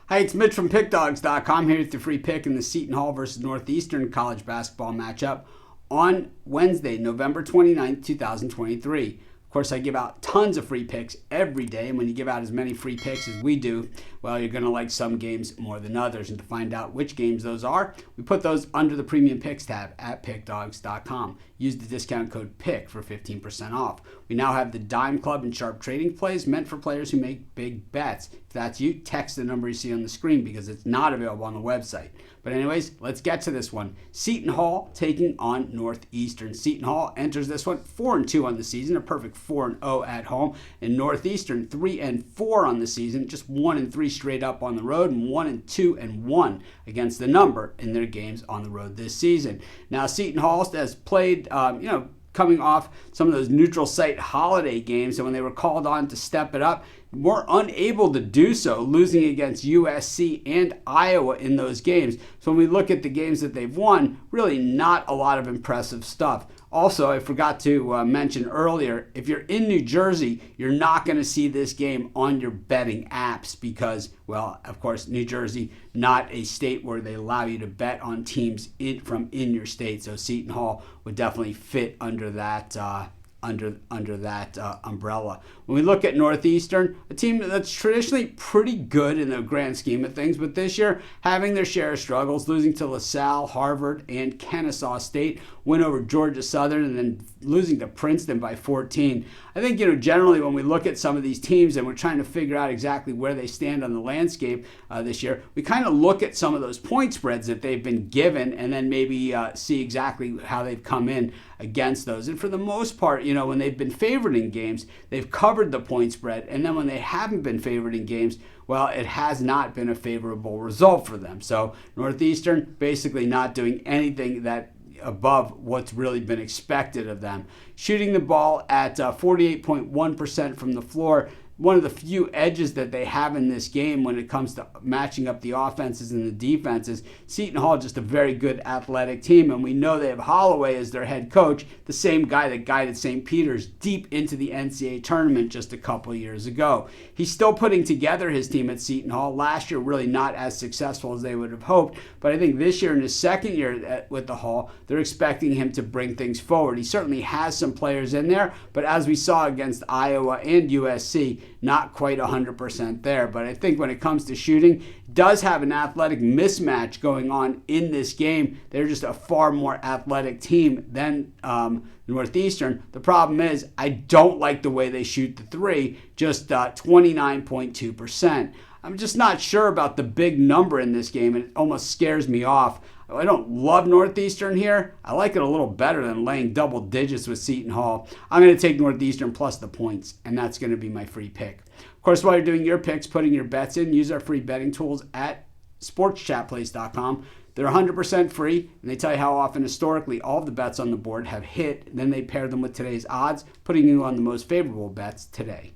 Hi, it's Mitch from Pickdawgz.com here with the free pick in the Seton Hall versus Northeastern college basketball matchup on Wednesday, November 29th, 2023. Of course, I give out tons of free picks every day, and when you give out as many free picks as we do, well, you're going to like some games more than others. And to find out which games those are, we put those under the Premium Picks tab at pickdawgz.com. Use the discount code PICK for 15% off. We now have the Dime Club and Sharp Trading Plays meant for players who make big bets. If that's you, text the number you see on the screen because it's not available on the website. But anyways, let's get to this one. Seton Hall taking on Northeastern. Seton Hall enters this one 4-2 on the season, a perfect 4-0 at home. And Northeastern 3-4 on the season, just 1-3 straight up on the road, and 1-2-1 against the number in their games on the road this season. Now, Seton Hall has played, coming off some of those neutral site holiday games, and when they were called on to step it up, were unable to do so, losing against USC and Iowa in those games. So when we look at the games that they've won, really not a lot of impressive stuff. Also, I forgot to mention earlier, if you're in New Jersey, you're not going to see this game on your betting apps because, well, of course, New Jersey, not a state where they allow you to bet on teams from in your state. So Seton Hall would definitely fit under that umbrella. When we look at Northeastern, a team that's traditionally pretty good in the grand scheme of things, but this year having their share of struggles, losing to LaSalle, Harvard, and Kennesaw State, win over Georgia Southern, and then losing to Princeton by 14. I think, generally when we look at some of these teams and we're trying to figure out exactly where they stand on the landscape this year, we kind of look at some of those point spreads that they've been given and then maybe see exactly how they've come in against those. And for the most part, when they've been favored in games, they've covered the point spread. And then when they haven't been favored in games, well, it has not been a favorable result for them. So Northeastern basically not doing anything that above what's really been expected of them. Shooting the ball at 48.1% from the floor. One of the few edges that they have in this game when it comes to matching up the offenses and the defenses. Seton Hall, just a very good athletic team, and we know they have Holloway as their head coach, the same guy that guided St. Peter's deep into the NCAA tournament just a couple years ago. He's still putting together his team at Seton Hall. Last year, really not as successful as they would have hoped, but I think this year, in his second year with the Hall, they're expecting him to bring things forward. He certainly has some players in there, but as we saw against Iowa and USC, not quite 100% there. But I think when it comes to shooting, does have an athletic mismatch going on in this game. They're just a far more athletic team than Northeastern. The problem is I don't like the way they shoot the three, just 29.2%. I'm just not sure about the big number in this game, and it almost scares me off. I don't love Northeastern here. I like it a little better than laying double digits with Seton Hall. I'm going to take Northeastern plus the points, and that's going to be my free pick. Of course, while you're doing your picks, putting your bets in, use our free betting tools at sportschatplace.com. They're 100% free, and they tell you how often historically all of the bets on the board have hit. Then they pair them with today's odds, putting you on the most favorable bets today.